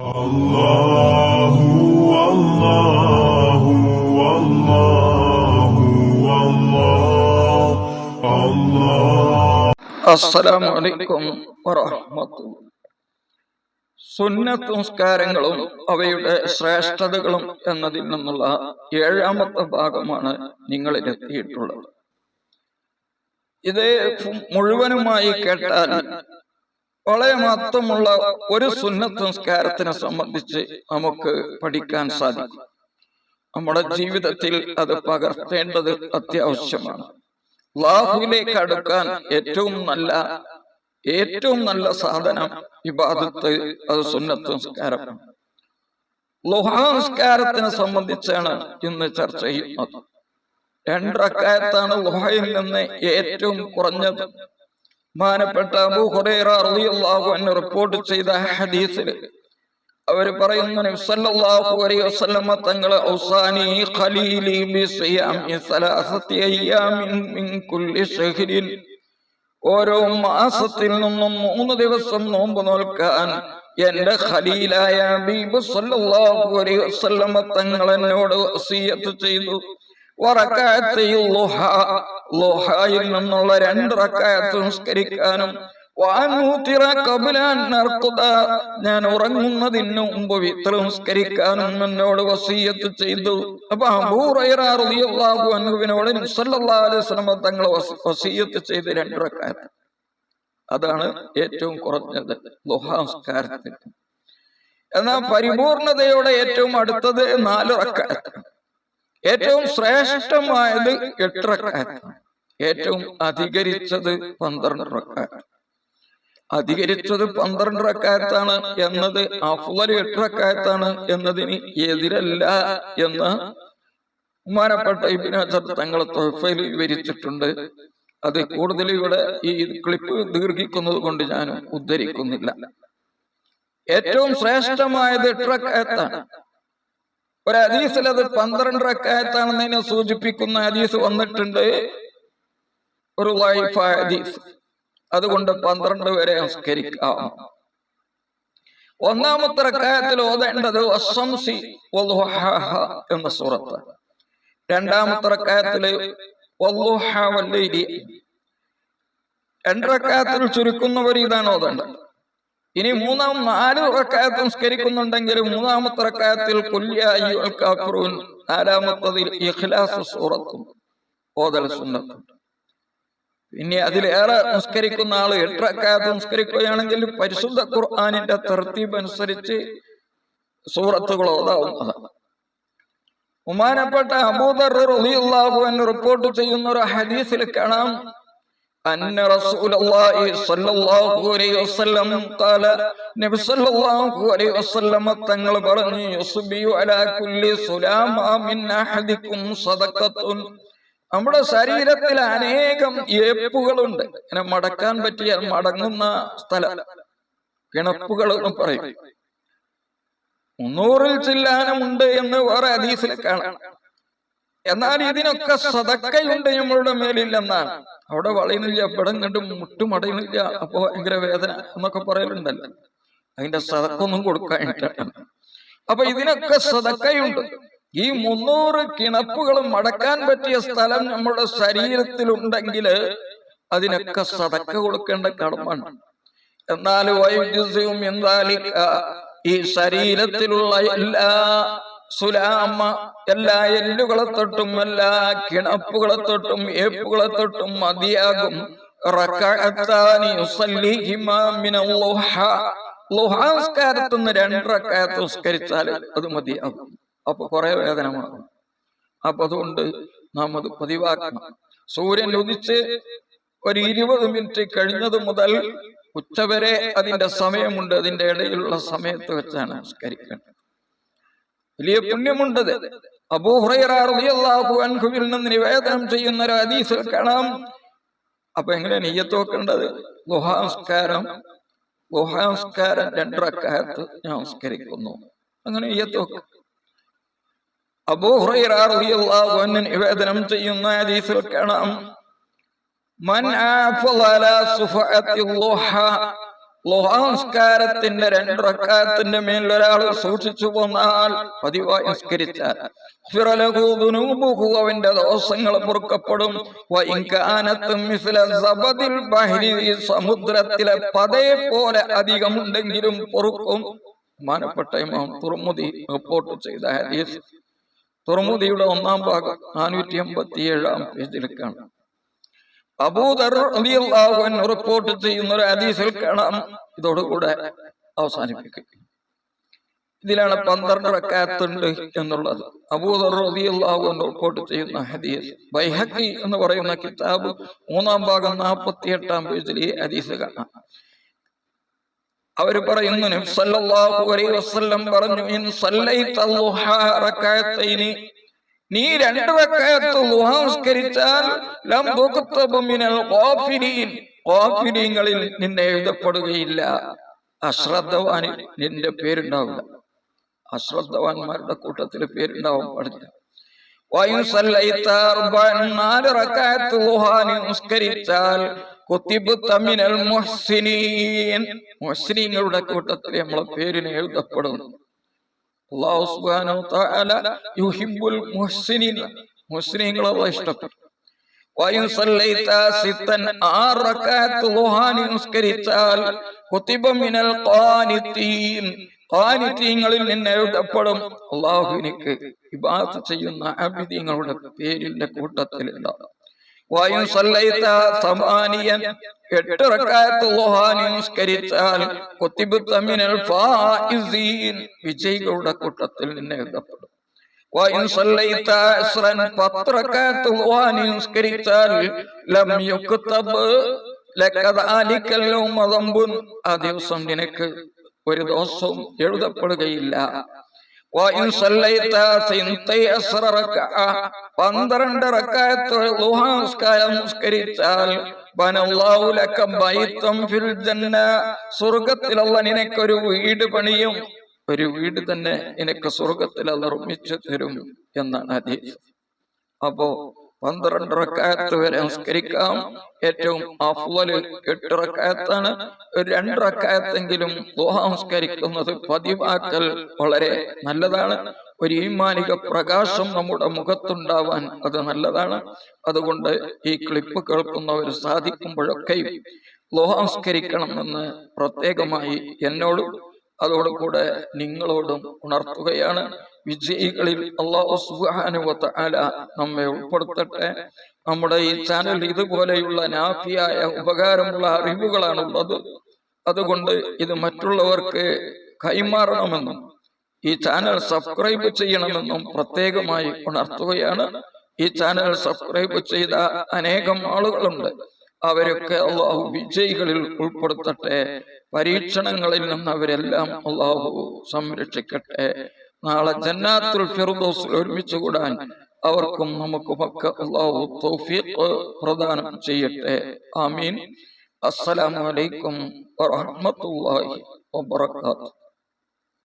അല്ലാഹു അല്ലാഹു അല്ലാഹു അല്ലാഹു. അസ്സലാമു അലൈക്കും വറഹ്മത്തുള്ളാഹി. സുന്നത്ത് നിസ്കാരങ്ങളും അവയുടെ ശ്രേഷ്ഠതകളും എന്നതിൽ നിന്നുള്ള 7ാമത്തെ ഭാഗമാണ് നിങ്ങളിലെത്തിയിട്ടുള്ളത്. ഇത് മുഴുവനുമായി കേട്ടാൽ വളരെ മഹത്വമുള്ള ഒരു സുന്നത്ത് നിസ്കാരത്തിനെ സംബന്ധിച്ച് നമുക്ക് പഠിക്കാൻ സാധിക്കും. നമ്മുടെ ജീവിതത്തിൽ അത് പകർത്തേണ്ടത് അത്യാവശ്യമാണ്. അല്ലാഹുവിലേക്ക് അടുക്കാൻ ഏറ്റവും നല്ല സാധനം ഇബാദത്ത്, അത് സുന്നത്ത് നിസ്കാരമാണ്. ളുഹാ നിസ്കാരത്തിനെ സംബന്ധിച്ചാണ് ഇന്ന് ചർച്ച ചെയ്യുന്നത്. 2 റക്അത്താണ് ളുഹയിൽ നിന്ന് ഏറ്റവും കുറഞ്ഞത്. ബഹുമാനപ്പെട്ട അബൂ ഹുറൈറ റളിയല്ലാഹു അൻഹു റിപ്പോർട്ട് ചെയ്ത ഹദീസിൽ അവർ പറയുന്നു, നബി സല്ലല്ലാഹു അലൈഹി വസല്ലം തങ്ങൾ ഔസാനി ഖലീലി ബിസിയാമി സലാസത്തി അയ്യാമിൻ മിൻ കുല്ലി ശഹ്രിൻ, ഓരോ മാസത്തിൽ നിന്നും 3 ദിവസം നോമ്പ് നോൽക്കാൻ എന്റെ ഖലീലായ ഹബീബ് സല്ലല്ലാഹു അലൈഹി വസല്ലം തങ്ങൾ എന്നോട് വസിയത്ത് ചെയ്തു. ളുഹായിൽ നിന്നുള്ള 2 റക്അത്ത് നിസ്കരിക്കാനും ഞാൻ ഉറങ്ങുന്നതിന് മുമ്പ് വിത്ർ നിസ്കരിക്കാനും എന്നോട് വസിയത്ത് ചെയ്തു. അപ്പൊ അബൂ ഹുറൈറ റളിയല്ലാഹു അൻഹുവിനോട് നബി സല്ലല്ലാഹു അലൈഹി വസല്ലം തങ്ങൾ വസിയത്ത് ചെയ്ത് 2 റക്അത്ത്, അതാണ് ഏറ്റവും കുറഞ്ഞത് ളുഹാ നിസ്കാരത്തിൽ. എന്നാൽ പരിപൂർണതയോടെ ഏറ്റവും അടുത്തത് 4 റക്അത്ത്, ഏറ്റവും ശ്രേഷ്ഠമായത് 8 റക്അത്ത്, ഏറ്റവും അധികരിച്ചത് 12 റക്അത്ത്. അധികരിച്ചത് 12 റക്അത്താണ് എന്നത് അഫ്ളൽ 8 റക്അത്താണ് എന്നതിന് എതിരല്ല എന്ന് ബഹുമാനപ്പെട്ട ഇബ്നു ഹജർ തങ്ങൾ തുഹ്ഫയിൽ വിവരിച്ചിട്ടുണ്ട്. അത് കൂടുതൽ ഇവിടെ ഈ ക്ലിപ്പ് ദീർഘിക്കുന്നത് കൊണ്ട് ഞാൻ ഉദ്ധരിക്കുന്നില്ല. ഏറ്റവും ശ്രേഷ്ഠമായത് 8 റക്അത്താണ്. ഒരു ഹദീസിൽ അത് 12 റക്അത്താണെന്നതിനെ സൂചിപ്പിക്കുന്ന ഹദീസ് വന്നിട്ടുണ്ട്, ഒരു ലൈഫായ ഹദീസ്. അതുകൊണ്ട് 12 വരെ നിസ്കരിക്കാം. 1ാമത്തെ റക്അത്തിൽ ഓതേണ്ടത് വശംസി വളുഹാഹ എന്ന സൂറത്ത്. 2ാമത്തെ റക്അത്തില് വളുഹാ വല്ലൈലി. 2 റക്അത്തിൽ ചുരുക്കുന്നവർ ഇതാണ് ഓതേണ്ടത്. ഇനി 4 റക്അത്ത് നിസ്കരിക്കുന്നുണ്ടെങ്കിൽ 3ാമത്തെ റക്അത്തിൽ ഖുൽ യാ അയ്യുഹൽ കാഫിറൂൻ, 4ാമത്തതിൽ ഇഖ്ലാസ് സൂറത്തും ഓതൽ സുന്നത്തുണ്ട്. പിന്നെ അതിലേറെ നിസ്കരിക്കുന്ന ആള് 8 റക്അത്ത് നിസ്കരിക്കുകയാണെങ്കിൽ പരിശുദ്ധ ഖുർആനിന്റെ തർത്തീബ് അനുസരിച്ച് സൂറത്തുകൾ ഓതാവുന്നതാണ്. ബഹുമാനപ്പെട്ട അബൂദർ റളിയല്ലാഹു അൻഹു റിപ്പോർട്ട് ചെയ്യുന്ന ഒരു ഹദീസിൽ കാണാം, അന്ന റസൂലുള്ളാഹി സ്വല്ലല്ലാഹു അലൈഹി വസല്ലം ഖാല, നബി സ്വല്ലല്ലാഹു അലൈഹി വസല്ലം തങ്ങൾ പറഞ്ഞു, യുസ്ബിഹു അലാ കുല്ലി സുലാമാ മിൻ അഹദികും സദഖത്തുൻ. നമ്മുടെ ശരീരത്തിൽ അനേകം ഏപ്പുകളുണ്ട്. ഇങ്ങനെ മടക്കാൻ പറ്റിയ മടങ്ങുന്ന സ്ഥലം കിണപ്പുകൾ എന്ന് പറയും. 300-ൽ ചില്ലാനമുണ്ട് എന്ന് വേറെ ഹദീസിൽ കാണാം. എന്നാൽ ഇതിനൊക്കെ സദക്കയുണ്ട് നമ്മളുടെ മേലിൽ എന്നാണ്. അവിടെ വളയുന്നില്ല, ഇവിടെ കണ്ടും മുട്ടുമടയുന്നില്ല, അപ്പൊ ഭയങ്കര വേദന എന്നൊക്കെ പറയലുണ്ടല്ലോ. അതിന്റെ സദക്കൊന്നും കൊടുക്കാനായിട്ടാണ്. അപ്പൊ ഇതിനൊക്കെ സദക്കയുണ്ട്. ഈ 300 കിണപ്പുകളും മടക്കാൻ പറ്റിയ സ്ഥലം നമ്മുടെ ശരീരത്തിലുണ്ടെങ്കിൽ അതിനൊക്കെ സദക്ക കൊടുക്കേണ്ട കടമാണ്. എന്നാൽ ഈ ശരീരത്തിലുള്ള എല്ലാ എല്ലുകളെ തൊട്ടും എല്ലാ കിണപ്പുകളെ തൊട്ടും ഏപ്പുകളെ തൊട്ടും മതിയാകും ളുഹാസ്കാരത്തുനിന്ന് 2 റക്അത്ത് നിസ്കരിച്ചാൽ അത് മതിയാകും. അപ്പൊ കുറെ വേദന മാറും. അപ്പൊ അതുകൊണ്ട് നാം അത് പതിവാക്കണം. സൂര്യൻ ഉദിച്ച് ഒരു 20 മിനിറ്റ് കഴിഞ്ഞത് മുതൽ ഉച്ചവരെ അതിന്റെ സമയമുണ്ട്. അതിന്റെ ഇടയിലുള്ള സമയത്ത് വെച്ചാണ് നിസ്കരിക്കേണ്ടത്. വലിയ പുണ്യമുണ്ടത്. അബൂ ഹുറൈറ റളിയല്ലാഹു അൻഹുവിൽ നിന്ന് നിവേദനം ചെയ്യുന്ന ഒരു ഹദീസിൽ കാണാം. അപ്പൊ എങ്ങനെ നിയ്യത്ത് വെക്കേണ്ടത്? ളുഹാ നിസ്കാരം 2 റക്അത്ത് ഞാൻ നിസ്കരിക്കുന്നു, അങ്ങനെ നിയ്യത്ത് വെക്കും. അബൂ ഹുറൈറ റളിയല്ലാഹു അൻഹു നിവേദനം ചെയ്യുന്ന ഹദീസിൽ കാണാം, മൻ ആഫള അലാ സുഫഅത്തി ളുഹാ, ളുഹാസ്കാരത്തിന്റെ 2 റക്അത്തിന്റെ മേൽ ഒരാൾ സൂക്ഷിച്ചു പോന്നാൽ, പതിവായി നിസ്കരിച്ചാൽ, അവന്റെ ദോഷങ്ങൾ പൊറുക്കപ്പെടും. സമുദ്രത്തിലെ പതേ പോലെ അധികമുണ്ടെങ്കിലും പൊറുക്കും. ബഹുമാനപ്പെട്ട ഇമാം തുർമുദി റിപ്പോർട്ട് ചെയ്ത ഹദീസ്. തുർമുദിയുടെ 1-ാം ഭാഗം 487-ാം പേജിൽ കാണാം. അബൂദർ റളിയല്ലാഹു അൻഹു റിപ്പോർട്ട് ചെയ്യുന്ന ഒരു ഹദീസിൽ കാണാം. ഇതോടുകൂടെ അവസാനിപ്പിക്കും. ഇതിലാണ് 12 റക്അത്ത് ഉണ്ട് എന്നുള്ളത്. അബൂദർ റളിയല്ലാഹു അൻഹു റിപ്പോർട്ട് ചെയ്യുന്ന ഹദീസ്. ബൈഹഖി എന്ന് പറയുന്ന കിതാബ് 3-ാം ഭാഗം 48-ാം പേജിൽ ഈ ഹദീസ് കാണാം. അവർ പറയുന്നു, നബി സല്ലല്ലാഹു അലൈഹി വസല്ലം പറഞ്ഞു, ഇൻ സല്ലൈത ളുഹാ റക്അത്തൈനി, നീ 2 റക്അത്ത് ളുഹാ നിസ്കരിച്ചാൽ, ലം തുക്തബ മിനൽ ഗാഫിലീൻ, ഗാഫിലീങ്ങളിൽ നിന്നെ എഴുതപ്പെടുകയില്ല. അശ്രദ്ധവാനിൽ നിന്റെ പേരുണ്ടാവില്ല. അശ്രദ്ധവാന്മാരുടെ കൂട്ടത്തിൽ പേരുണ്ടാവാൻ പാടില്ല. വഇൻ സല്ലൈത അർബഅൻ, 4 റക്അത്ത് ളുഹാ നിസ്കരിച്ചാൽ, കുതിബത മിനൽ മുഹ്സിനീൻ, മുഹ്സിനീങ്ങളുടെ കൂട്ടത്തിൽ നമ്മളെ പേരിനെ എഴുതപ്പെടുന്നു. അല്ലാഹു സുബ്ഹാനഹു തആല യുഹിബ്ബുൽ മുഹ്സിനീൻ, മുഹ്സിനീങ്ങളെ അല്ലാഹു ഇഷ്ടപ്പെടും. വഇൻ സല്ലൈത സിത്തൻ, 6 റക്അത്ത് ളുഹാ നിസ്കരിച്ചാൽ, കുതിബ മിനൽ ഖാനിതീൻ, ഖാനിതീങ്ങളിൽ നിന്ന് എഴുതപ്പെടും. അല്ലാഹുവിനെ ഇബാദത്ത് ചെയ്യുന്ന അബിദീങ്ങളുടെ പേരിന്റെ കൂട്ടത്തിലുണ്ടാവും. വഇൻ സല്ലൈത സമാനിയൻ, 8 റക്അത്ത് ളുഹാ നിസ്കരിച്ചാൽ, കുതിബത മിനൽ ഫായിസീൻ, വിജയികളുടെ കൂട്ടത്തിൽ നിന്ന് എഴുതപ്പെടും. വഇൻ സല്ലൈത അസ്റൻ, 10 റക്അത്ത് ളുഹാ നിസ്കരിച്ചാൽ, ലം യുക്തബ് ലക ദാലികൽ യൗമ ദംബുൻ, ആ ദിവസം നിനക്ക് ഒരു ദോഷവും എഴുതപ്പെടുകയില്ല. വഇൻ സല്ലൈത 12 റക്അ, 12 റക്അത്ത് ളുഹാ നിസ്കരിച്ചാൽ, ബനല്ലാഹു ലക ബൈതൻ ഫിൽ ജന്ന, സ്വർഗ്ഗത്തിൽ അല്ലാഹു നിനക്കൊരു വീട് പണിയും. ഒരു വീട് തന്നെ നിനക്ക് സ്വർഗ്ഗത്തിൽ അല്ലാഹു നിർമ്മിച്ചു തരും എന്നാണ് ഹദീസ്. അപ്പോ 12 റക്അത്ത് വരെ നിസ്കരിക്കാം. ഏറ്റവും അഫ്ളൽ 8 റക്അത്താണ്. 2 റക്അത്തെങ്കിലും ളുഹാ നിസ്കരിക്കുന്നത് പതിവാക്കൽ വളരെ നല്ലതാണ്. ഒരു ഈമാനിക പ്രകാശം നമ്മുടെ മുഖത്തുണ്ടാവാൻ അത് നല്ലതാണ്. അതുകൊണ്ട് ഈ ക്ലിപ്പ് കേൾക്കുന്നവർ സാധിക്കുമ്പോഴൊക്കെയും ളുഹാ നിസ്കരിക്കണമെന്ന് പ്രത്യേകമായി എന്നോടും അതോടുകൂടെ നിങ്ങളോടും ഉണർത്തുകയാണ്. വിജയികളിൽ അല്ലാഹു സുബ്ഹാനഹു വ തആല നമ്മെ ഉൾപ്പെടുത്തട്ടെ. നമ്മുടെ ഈ ചാനൽ ഇതുപോലെയുള്ള നാഫിയായ ഉപകാരമുള്ള അറിവുകളാണുള്ളത്. അതുകൊണ്ട് ഇത് മറ്റുള്ളവർക്ക് കൈമാറണമെന്നും ഈ ചാനൽ സബ്സ്ക്രൈബ് ചെയ്യണമെന്നും പ്രത്യേകമായി ഉണർത്തുകയാണ്. ഈ ചാനൽ സബ്സ്ക്രൈബ് ചെയ്ത അനേകം ആളുകളുണ്ട്. അവരൊക്കെ അല്ലാഹു വിജയികളിൽ ഉൾപ്പെടുത്തട്ടെ. പരീക്ഷണങ്ങളിൽ നിന്ന് അവരെല്ലാം അല്ലാഹു സംരക്ഷിക്കട്ടെ. നാളെ ജന്നാത്തുൽ ഫിർദൗസിൽ ഒരുമിച്ച് കൂടാൻ അവർക്കും നമുക്കുമൊക്കെ അല്ലാഹു തൗഫീഖ് പ്രദാനം ചെയ്യട്ടെ. ആമീൻ. അസ്സലാമു അലൈക്കും വറഹ്മത്തുള്ളാഹി വബറകാതുഹു.